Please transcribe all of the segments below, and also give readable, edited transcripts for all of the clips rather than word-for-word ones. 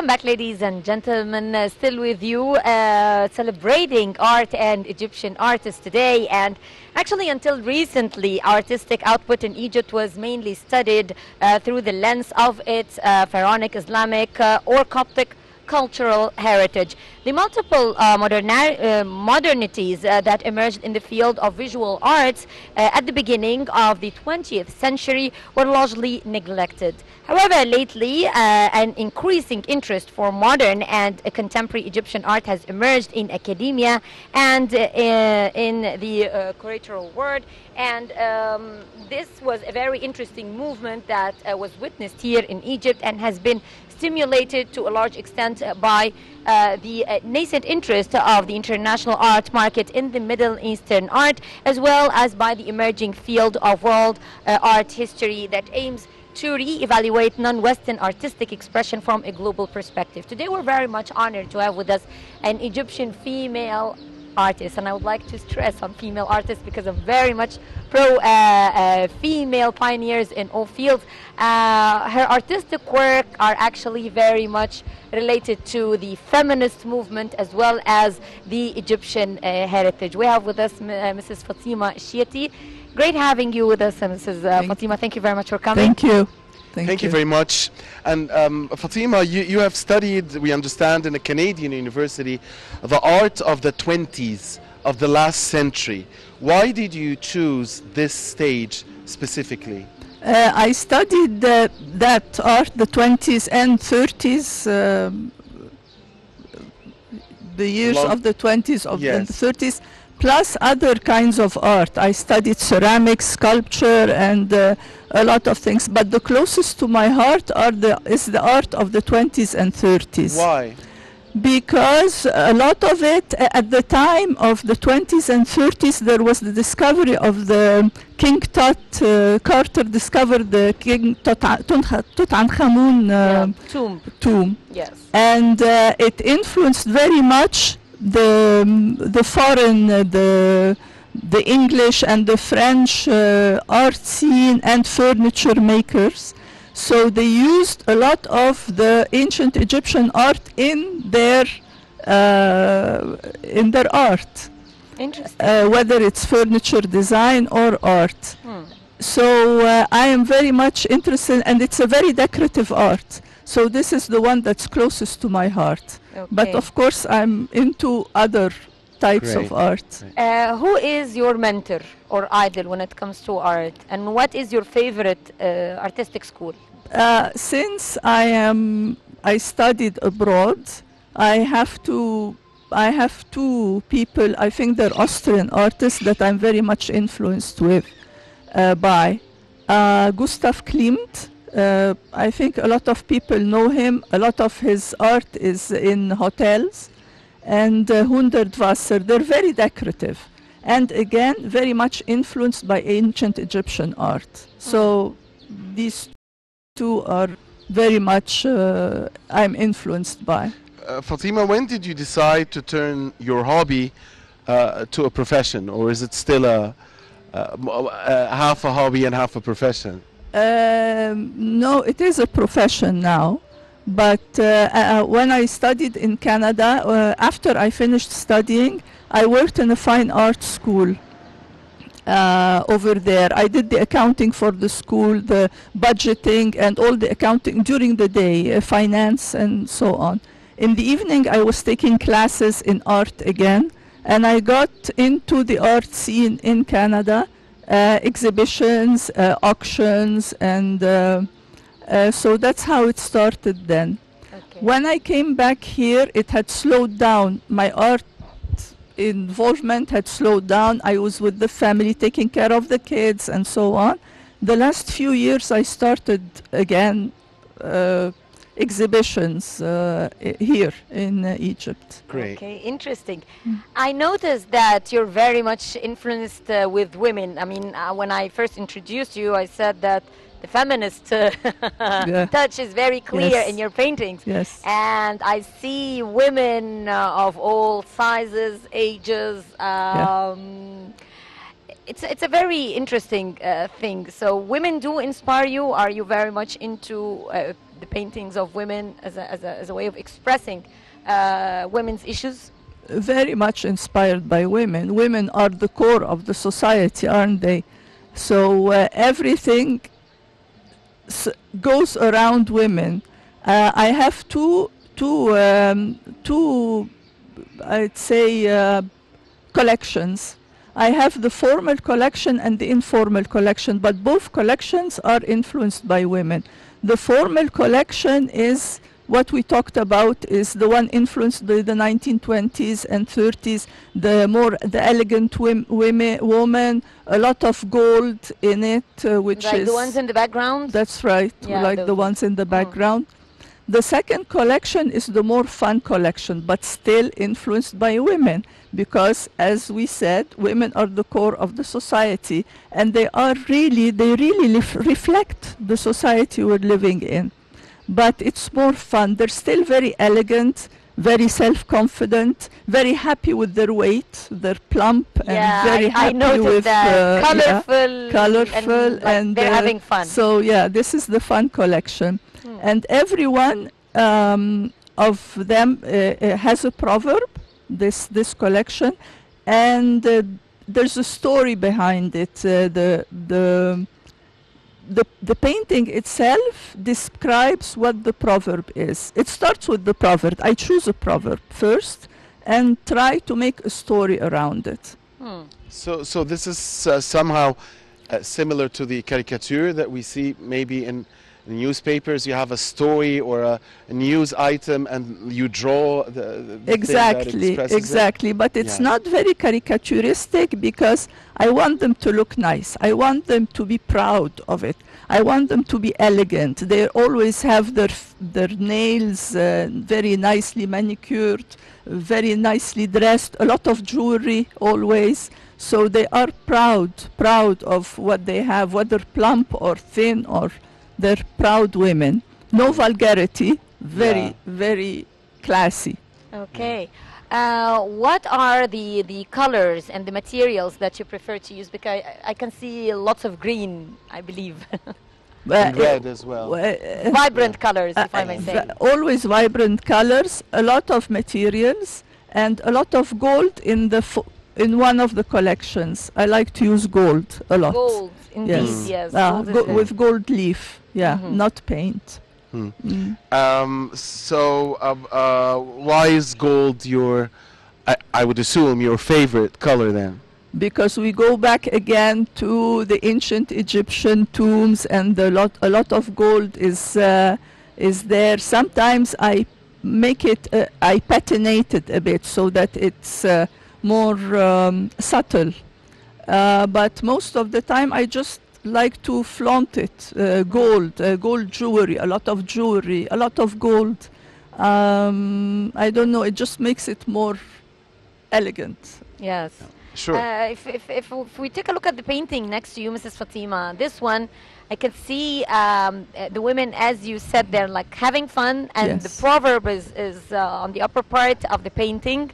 Welcome back, ladies and gentlemen. Still with you, celebrating art and Egyptian artists today. And actually, until recently, artistic output in Egypt was mainly studied through the lens of its pharaonic, Islamic, or Coptic cultural heritage. The multiple modernities that emerged in the field of visual arts at the beginning of the 20th century were largely neglected. However, lately, an increasing interest for modern and contemporary Egyptian art has emerged in academia and in the curatorial world. And this was a very interesting movement that was witnessed here in Egypt and has been stimulated to a large extent by the nascent interest of the international art market in the Middle Eastern art, as well as by the emerging field of world art history that aims to re-evaluate non-Western artistic expression from a global perspective. Today we're very much honored to have with us an Egyptian female artist, and I would like to stress on female artists because I'm very much pro female pioneers in all fields. Her artistic work are actually very much related to the feminist movement as well as the Egyptian heritage. We have with us Mrs. Fatima Sheety. Great having you with us, Mrs. Fatima. Thank you very much for coming. Thank you. Thank you very much. And Fatima, you have studied, we understand, in a Canadian university, the art of the 20s of the last century. Why did you choose this stage specifically? I studied that art, the 20s and 30s, the years of the 20s of the 30s, plus other kinds of art. I studied ceramics, sculpture, and a lot of things. But the closest to my heart is the art of the 20s and 30s. Why? Because a lot of it, at the time of the 20s and 30s, there was the discovery of the King Tut. Carter discovered the King Tutankhamun tomb. Yes. And it influenced very much the foreign, the English and the French art scene and furniture makers. So they used a lot of the ancient Egyptian art in their art. Interesting. Whether it's furniture design or art. So I am very much interested, and it's a very decorative art. So this is the one that's closest to my heart. Okay. But of course I'm into other types of art. Who is your mentor or idol when it comes to art, and what is your favorite artistic school? Since I studied abroad, I have two people. I think they're Austrian artists that I'm very much influenced by Gustav Klimt. I think a lot of people know him. A lot of his art is in hotels. And Hundertwasser, they're very decorative. And again, very much influenced by ancient Egyptian art. So these two are very much I'm influenced by. Fatima, when did you decide to turn your hobby to a profession? Or is it still half a hobby and half a profession? No, it is a profession now. But when I studied in Canada, after I finished studying, I worked in a fine arts school over there. I did the accounting for the school, the budgeting and all the accounting during the day, finance and so on. In the evening, I was taking classes in art again, and I got into the art scene in Canada, exhibitions, auctions, and so that's how it started then. Okay. When I came back here, it had slowed down. My art involvement had slowed down. I was with the family, taking care of the kids and so on. The last few years I started again exhibitions here in Egypt. Great. Okay, interesting. I noticed that you're very much influenced with women. I mean, when I first introduced you, I said that the feminist touch is very clear in your paintings. Yes. And I see women of all sizes, ages. It's a very interesting thing. So women do inspire you. Are you very much into the paintings of women as a way of expressing women's issues? Very much inspired by women. Women are the core of the society, aren't they? So everything goes around women. I have two, I'd say, collections. I have the formal collection and the informal collection, but both collections are influenced by women. The formal collection is what we talked about, is the one influenced by the 1920s and 30s, the elegant woman, a lot of gold in it, which Like is the ones in the background? that's right, Yeah, like the those ones in the background. The second collection is the more fun collection, but still influenced by women, because as we said, women are the core of the society, and they really reflect the society we're living in. But it's more fun. They're still very elegant, very self-confident, very happy with their weight. They're plump and very I happy noticed with that. Colorful, colorful, like and they're having fun. So yeah, this is the fun collection, and every one of them has a proverb. This collection, and there's a story behind it. The painting itself describes what the proverb is. It starts with the proverb. I choose a proverb first and try to make a story around it. So this is somehow similar to the caricature that we see maybe in newspapers. You have a story or a news item and you draw the exactly, but it's not very caricaturistic, because I want them to look nice. I want them to be proud of it. I want them to be elegant. They always have their nails very nicely manicured, very nicely dressed, a lot of jewelry always. So they are proud of what they have, whether plump or thin, or they're proud women. No vulgarity, very classy. Okay. What are the colors and the materials that you prefer to use? Because I can see lots of green, I believe. And red as well. Vibrant colors, if I may say. Always vibrant colors, a lot of materials, and a lot of gold in one of the collections. I like to use gold a lot. Gold, indeed, yes. Gold with gold leaf, not paint. So why is gold your, I would assume, your favorite color then? Because we go back again to the ancient Egyptian tombs, and a lot of gold is there. Sometimes I make it, I patinate it a bit so that it's more subtle. But most of the time I just like to flaunt it. Gold jewelry, a lot of jewelry, a lot of gold. I don't know, it just makes it more elegant. Yes. Sure. If we take a look at the painting next to you, Mrs. Fatima, this one, I can see the women, as you said, they're like having fun, and the proverb is on the upper part of the painting.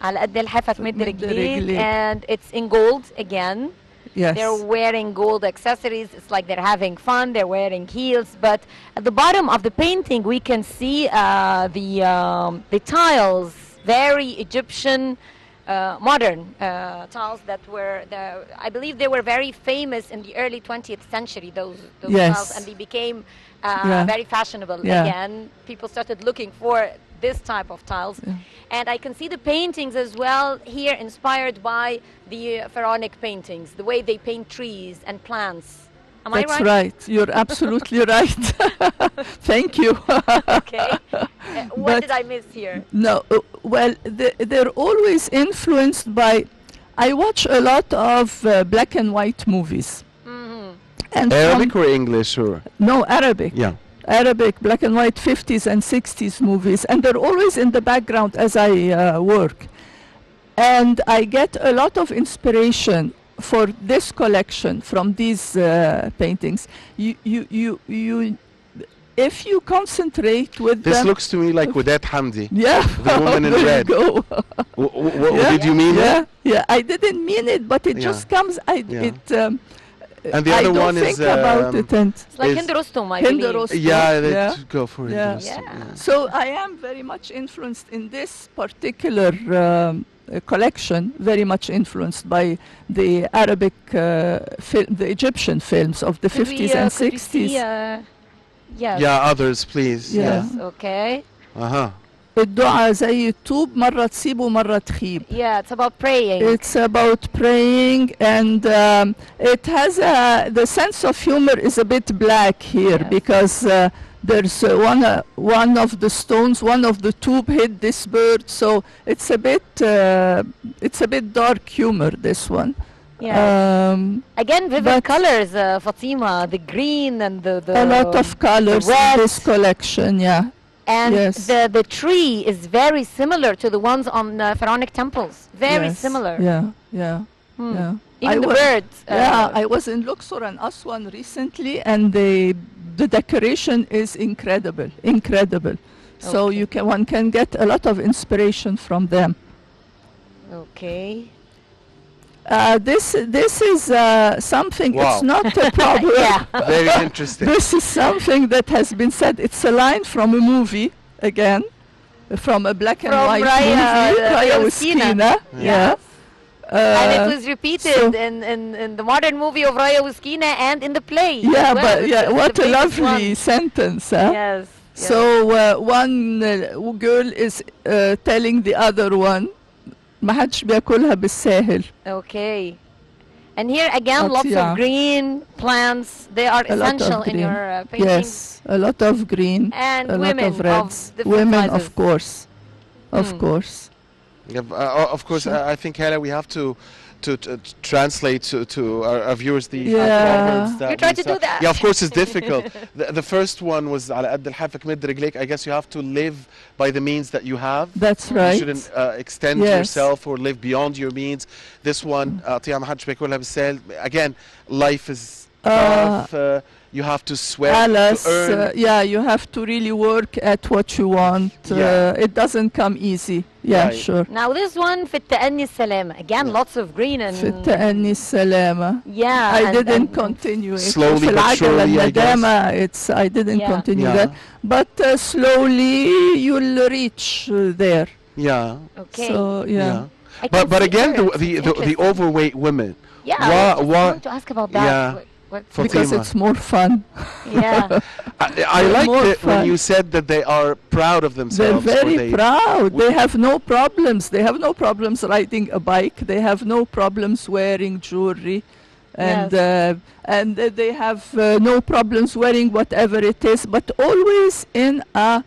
على قد الحافة تمد رجليك, and it's in gold again. Yes. They're wearing gold accessories. It's like they're having fun. They're wearing heels. But at the bottom of the painting, we can see the tiles, very Egyptian, modern tiles that were, I believe they were very famous in the early 20th century, those tiles, and they became very fashionable again. People started looking for this type of tiles. And I can see the paintings as well here, inspired by the pharaonic paintings, the way they paint trees and plants. Am I right? That's right. You're absolutely right. Thank you. Okay. What did I miss here? No, well, they're always influenced by, I watch a lot of black and white movies. And Arabic or English or? No, Arabic. Yeah. Arabic, black and white 50s and 60s movies, and they're always in the background as I work. And I get a lot of inspiration for this collection from these paintings. If you concentrate with this them, looks to me like Wadad Hamdi. Yeah, the woman in red. What did you mean? Yeah, I didn't mean it, but it just comes. And the I other don't one think is about it. And It's like is- Hind Rostom, I Hind believe. Rostom. yeah, they Yeah. go for it. Yeah. Yeah. so I am very much influenced in this particular collection, very much influenced by the Arabic, the Egyptian films of the Could we, 50s and could we 60s. see, yes. Yeah, others, please. Yeah. Yes, okay. Uh-huh. الدعاء زي الطوب مرة تسيب ومرة تخيب. Yeah, it's about praying. It's about praying, and it has the sense of humor is a bit black here, Yes. because there's one of the stones, one of the tube hit this bird, so it's a bit dark humor, this one. Yeah. Again, vivid but- colors, Fatima, the green and the A lot of colors in red. this collection, yeah. And Yes. the tree is very similar to the ones on pharaonic temples. Very Yes. similar. Yeah, yeah, Hmm. yeah. Even I the wa- birds. Yeah, I was in Luxor and Aswan recently, and the decoration is incredible, incredible. So Okay. one can get a lot of inspiration from them. Okay. This is something. Wow. It's not a problem. Yeah. Very interesting. This is something that has been said. It's a line from a movie again, from a black and From white Raya, movie, Raya Raya Wuskina. Wuskina. Yeah. And it was repeated so- in the modern movie of Raya Wuskina and in the play. as Yeah, well. but It's yeah, the what a famous lovely one. sentence, huh? Yes. yes. So one girl is telling the other one, ما حدش بياكلها بالساهل. Okay. And here again, lots yeah. of green plants. They are A lot of essential in green. your painting. Yes, a lot of green, And a lot women of reds. different Women, sizes. of course, of Hmm. course. Of course, Sure. I think, Hela, we have to translate to our viewers the Yeah. words that You try we to saw. do that. Yeah, of course, it's difficult. The first one was على قد لحافك مد رجليك. I guess you have to live by the means that you have. That's You right. shouldn't extend Yes. yourself or live beyond your means. This one, أعطيها ما حدش بياكلها بالسهل. Again, life is tough. You have to sweat Alice, to earn. yeah, you have to really work at what you want. Yeah. It doesn't come easy. Yeah, Right. sure. Now this one في التأني السلامة. Again, lots of green and في التأني السلامة. yeah. I and- didn't and- continue it. Slowly في but العجلة surely, I الندامة, I didn't Yeah. continue Yeah. that. But slowly you'll reach there. Yeah. Okay. So yeah. I can But see again, birds. the Interesting. overweight women. Yeah. Why- I was just why- going to ask about that. Yeah. What- Because Fatima. it's more fun. yeah. I like More it when fun. you said that they are proud of They're themselves. or very they- proud. They have no problems. They have no problems riding a bike. They have no problems wearing jewelry. And they have no problems wearing whatever it is, but always in a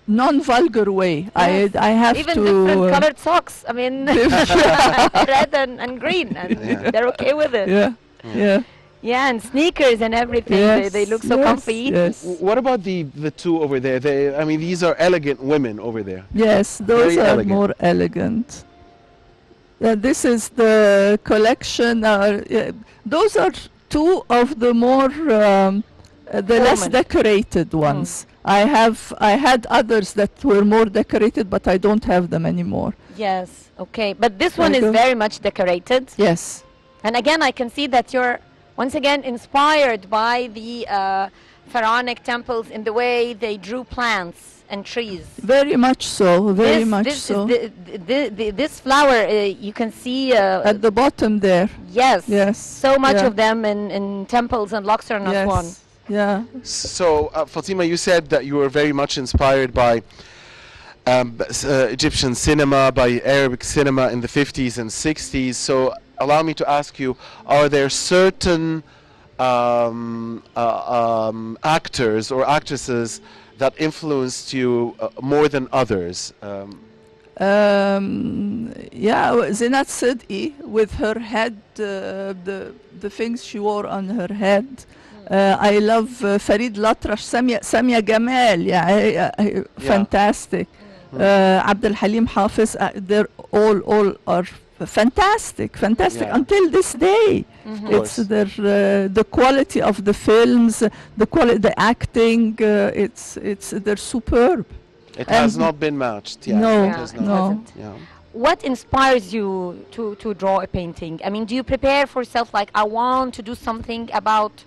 non-vulgar way. Yes. I have Even to different colored socks. I mean, red and green, and Yeah. they're okay with it. yeah, yeah. Yeah, and sneakers and everything. They look so yes, comfy. Yes, What about the two over there? I mean, these are elegant women over there. yes, those Very are elegant. more elegant. This is the collection. Those are two of the more the less Formal. decorated ones. I had others that were more decorated, but I don't have them anymore. Yes. Okay. But this one is Okay. very much decorated. Yes, And again, I can see that you're once again inspired by the pharaonic temples in the way they drew plants and trees. very much so. Very much this so. is this flower, you can see. At the bottom there. Yes. Yes. So much yeah. of them in temples and Luxor and Aswan. Yes. Yeah. So, Fatima, you said that you were very much inspired by Egyptian cinema, by Arabic cinema in the 50s and 60s. So, allow me to ask you, are there certain actors or actresses that influenced you more than others? Yeah, Zinat Sidqi with her head, the things she wore on her head. I love Farid Latrash, Samia Gamal, yeah, fantastic. Abdel Halim Hafiz, they're all are fantastic Yeah. until this day. It's course. the quality of the films, the acting. They're superb. It has And- not been matched. Yeah, No, it has not. no. hasn't. Yeah. what inspires you to draw a painting? I mean, do you prepare for yourself like I want to do something about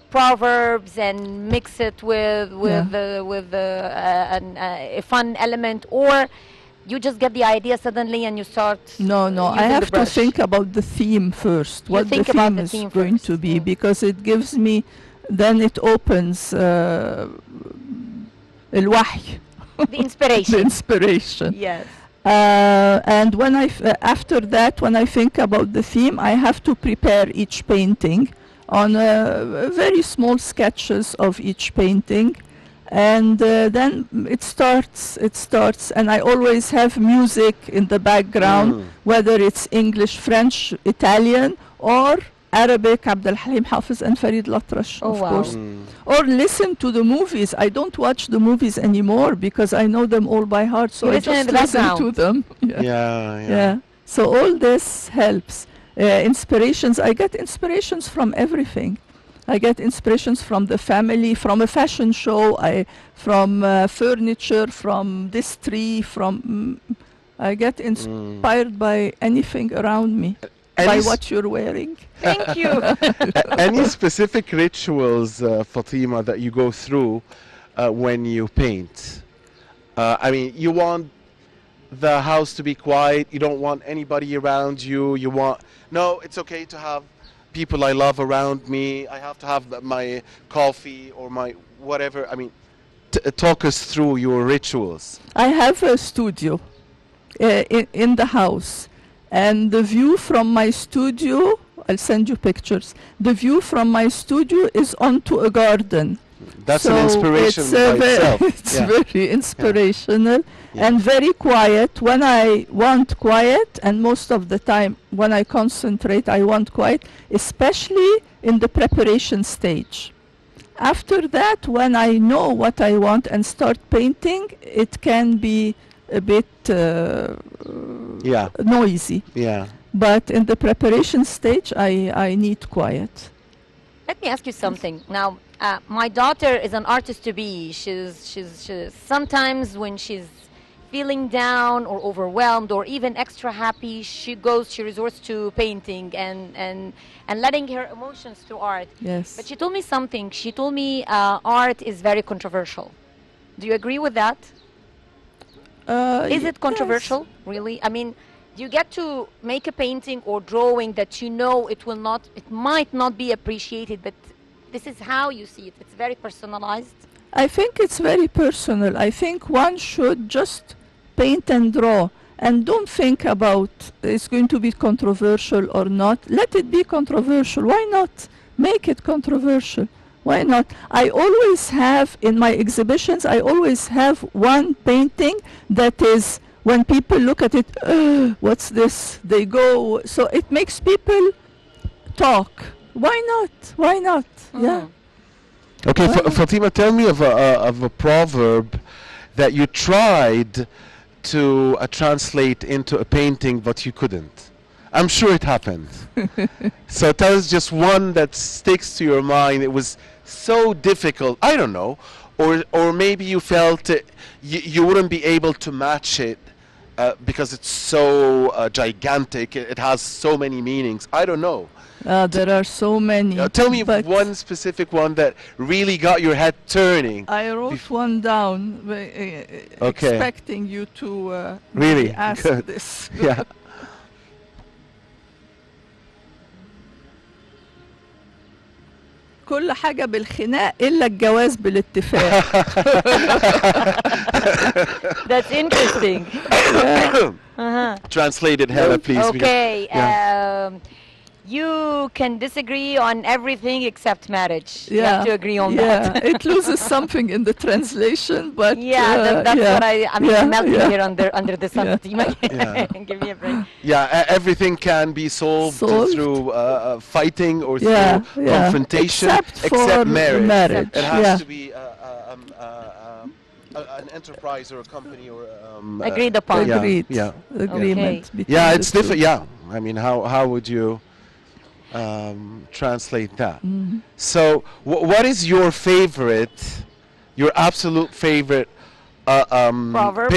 proverbs and mix it with a fun element, or you just get the idea suddenly and you start No, no, I using the have to brush? think about the theme first. You What the think about theme the is theme going first. to be, Mm. because it gives me, then it opens الوحي, The the inspiration. inspiration. Yes. And when after that, when I think about the theme, I have to prepare each painting on very small sketches of each painting, and then it starts. And I always have music in the background, Mm. whether it's English, French, Italian, or Arabic, Abd al-Halim Hafiz and Farid Latrash, Oh, of wow. course. Mm. Or listen to the movies. I don't watch the movies anymore because I know them all by heart, so You I listen in just the listen to background. them. Yeah. So all this helps. Inspirations, I get inspirations from everything. I get inspirations from the family, from a fashion show, from furniture, from this tree, I get inspired by anything around me, by Any, what you're wearing. Thank you. any specific rituals, Fatima, that you go through when you paint? I mean, you want the house to be quiet. You don't want anybody around you. You want, no, it's okay to have people I love around me. I have to have my coffee or my whatever. I mean, talk us through your rituals. I have a studio in the house, and the view from my studio, I'll send you pictures. The view from my studio is onto a garden. That's So an inspiration it's, by itself. it's Yeah. very inspirational Yeah. and very quiet. When I want quiet, and most of the time when I concentrate, I want quiet, especially in the preparation stage. After that, when I know what I want and start painting, it can be a bit Yeah, noisy. yeah. But in the preparation stage, I need quiet. Let me ask you something. Now, my daughter is an artist to be. She's sometimes when she's feeling down or overwhelmed or even extra happy, she resorts to painting and letting her emotions to art. Yes. But she told me something. She told me art is very controversial. Do you agree with that? Is it Yes. controversial, really? I mean, do you get to make a painting or drawing that you know it might not be appreciated, but this is how you see it. It's very personalized. I think it's very personal. I think one should just paint and draw and don't think about it's going to be controversial or not. Let it be controversial. Why not? Make it controversial. Why not? I always have in my exhibitions, I always have one painting that is, when people look at it, what's this? They go, so it makes people talk. Why not? Why not? Yeah. Okay, Well- Fatima, tell me of a proverb that you tried to translate into a painting, but you couldn't. I'm sure it happened. So tell us just one that sticks to your mind. It was so difficult. I don't know, or maybe you felt you wouldn't be able to match it because it's so gigantic. It has so many meanings. I don't know. There are so many. Tell me but one specific one that really got your head turning. I wrote one down, Okay. expecting you to Really? ask Good. this. Yeah. كل حاجة بالخناق إلا الجواز بالاتفاق. That's interesting. Translated, Hella, please. Okay. Yeah. You can disagree on everything except marriage. You have to agree on yeah. that. It loses something in the translation, but Yeah, that's yeah. what I mean, Yeah, I'm melting yeah. here under the sun. Yeah. Fatima. Yeah. Give me a break. Yeah, everything can be solved, Solved. through fighting or Yeah, through yeah. confrontation, Except for marriage. It has yeah. to be an enterprise or a company or Agreed upon. Yeah, Agreed. yeah. Agreement. between Yeah, the it's two. different. Yeah, I mean, how would you translate that? So, what is your favorite, your absolute favorite Proverb?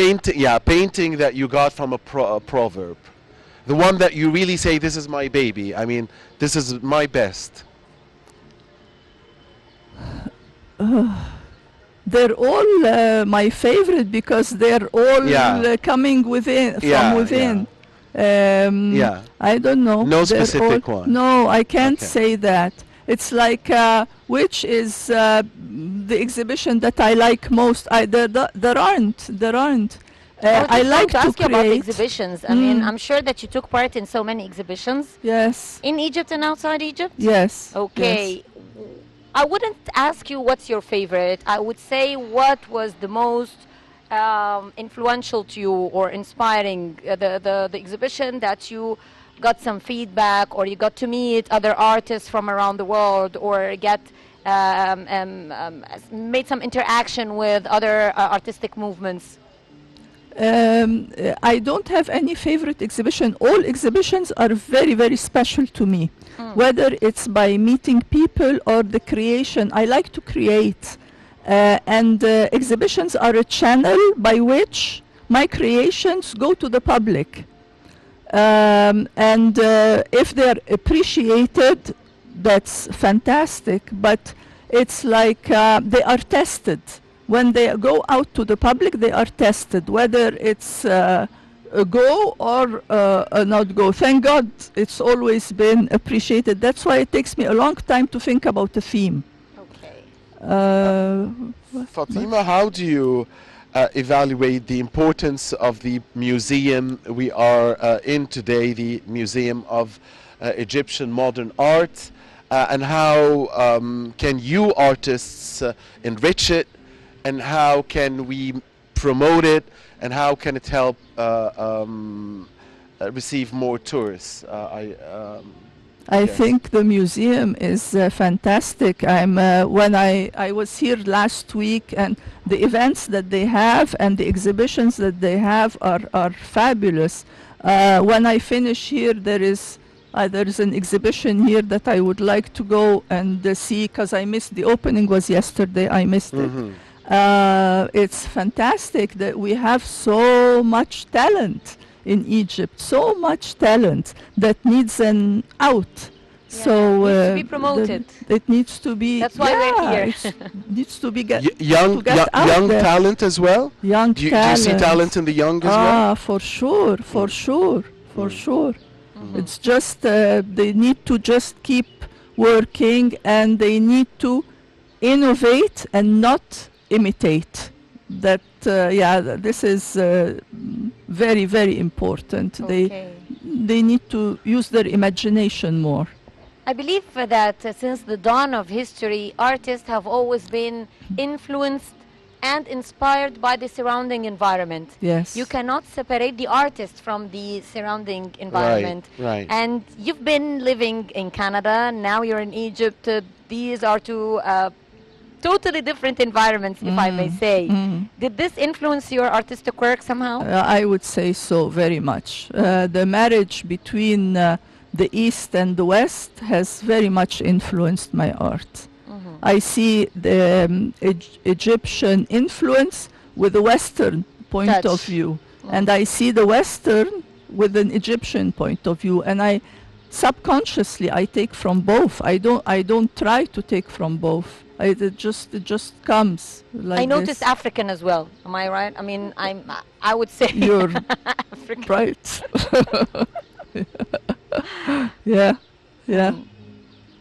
painting that you got from a proverb. The one that you really say, this is my baby. I mean, this is my best. They're all my favorite because they're all Yeah. coming within from Yeah, within. Yeah. I don't know. No They're specific all, one. No, I can't Okay. say that. It's like which is the exhibition that I like most. There aren't. I I like to to ask you about the create. exhibitions. I mean, Mm. I'm sure that you took part in so many exhibitions Yes. in Egypt and outside Egypt. Yes. Okay. Yes. I wouldn't ask you what's your favorite. I would say what was the most influential to you or inspiring, the exhibition that you got some feedback or you got to meet other artists from around the world or get made some interaction with other artistic movements. I don't have any favorite exhibition. All exhibitions are very, very special to me. Whether it's by meeting people or the creation. I like to create. And exhibitions are a channel by which my creations go to the public. And if they're appreciated, that's fantastic. But it's like they are tested. When they go out to the public, they are tested, whether it's a go or a not go. Thank God it's always been appreciated. That's why it takes me a long time to think about a theme. Okay. Fatima, how do you evaluate the importance of the museum we are in today, the Museum of Egyptian Modern Art, and how can you artists enrich it, and how can we promote it, and how can it help receive more tourists? I Yes. think the museum is fantastic. When I was here last week, and the events that they have and the exhibitions that they have are fabulous. When I finish here, there is an exhibition here that I would like to go and see, because I missed the opening was yesterday. I missed it. It's fantastic that we have so much talent in Egypt, so much talent that needs an out. So needs to be promoted. It needs to be. That's why we're here. It needs to be get Young, to get out young there. talent as well. Young Do you see talent in the young as well? For sure, for sure, for sure. It's just they need to just keep working, and they need to innovate and not imitate. That this is very, very important. Okay. They need to use their imagination more. I believe that since the dawn of history, artists have always been influenced and inspired by the surrounding environment. Yes. You cannot separate the artist from the surrounding environment. Right. And you've been living in Canada, now you're in Egypt. These are two totally different environments, if I may say. Did this influence your artistic work somehow? I would say so, very much. The marriage between the East and the West has very much influenced my art. I see the Egyptian influence with a Western point Touch. of view. And I see the Western with an Egyptian point of view. And I subconsciously I take from both. I don't try to take from both. It just comes like I noticed this. African as well. Am I right? I mean, I would say You're African. right. Yeah.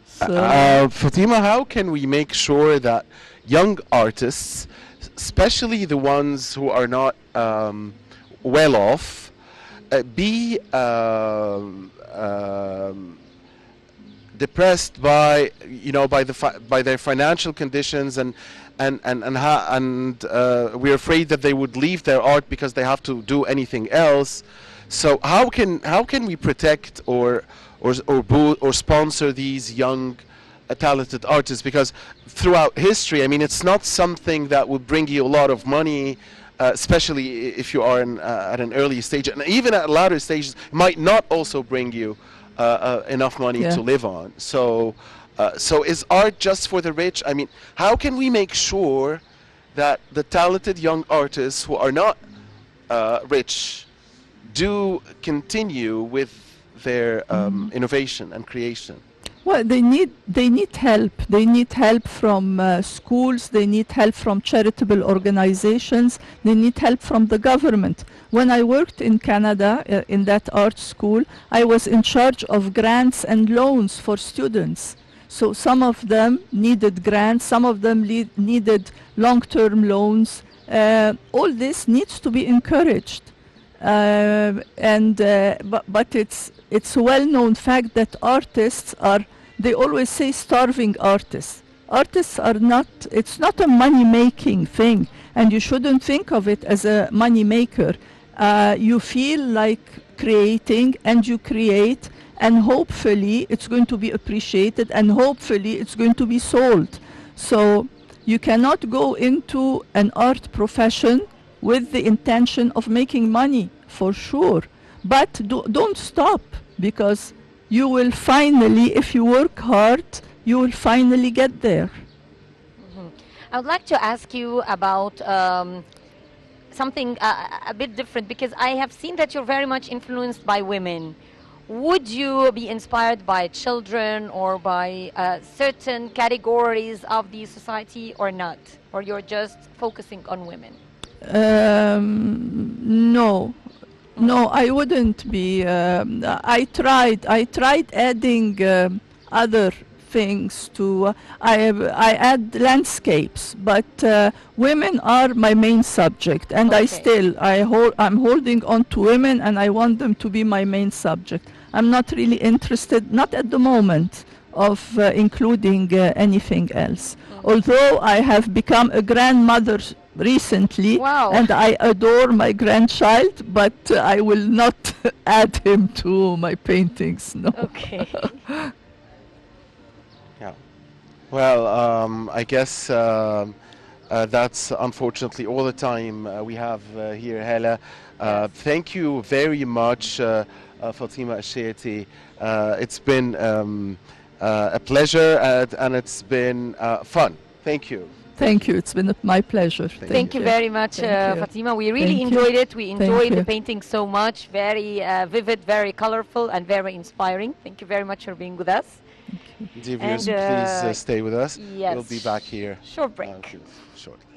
So, Fatima, how can we make sure that young artists, especially the ones who are not well off, be depressed by by their financial conditions, and we're afraid that they would leave their art because they have to do anything else. So how can we protect or sponsor these young talented artists? Because throughout history, I mean, it's not something that would bring you a lot of money, especially if you are at an early stage, and even at later stages, it might not also bring you enough money to live on. So is art just for the rich? I mean, how can we make sure that the talented young artists who are not rich do continue with their innovation and creation? Well, they need help. They need help from schools. They need help from charitable organizations. They need help from the government. When I worked in Canada in that art school, I was in charge of grants and loans for students. So some of them needed grants, some of them needed long-term loans. All this needs to be encouraged. But it's a well-known fact that artists are, they always say starving artists. Artists are not, it's not a money-making thing, and you shouldn't think of it as a money maker. You feel like creating, and you create, and hopefully it's going to be appreciated, and hopefully it's going to be sold. So you cannot go into an art profession with the intention of making money, for sure. But don't stop, because you will finally, if you work hard, you will finally get there. I would like to ask you about something a bit different, because I have seen that you're very much influenced by women. Would you be inspired by children or by certain categories of the society or not? Or you're just focusing on women? No. No, I wouldn't be. I tried adding other things to. I add landscapes, but women are my main subject, and Okay. I'm holding on to women, and I want them to be my main subject. I'm not really interested, not at the moment, of including anything else. Although I have become a grandmother recently, Wow. and I adore my grandchild, but I will not add him to my paintings, no. Okay. Yeah. Well, I guess that's unfortunately all the time we have here, Hela. Yes. Thank you very much, Fatima Sheety. It's been a pleasure, and it's been fun. Thank you. Thank you, it's been my pleasure. Thank you very much, Thank you. Fatima. We really Thank you. enjoyed it. We Thank enjoyed the you. painting so much. Very vivid, very colorful, and very inspiring. Thank you very much for being with us. Dear viewers, And, please stay with us. yes. We'll be back here Short break. shortly.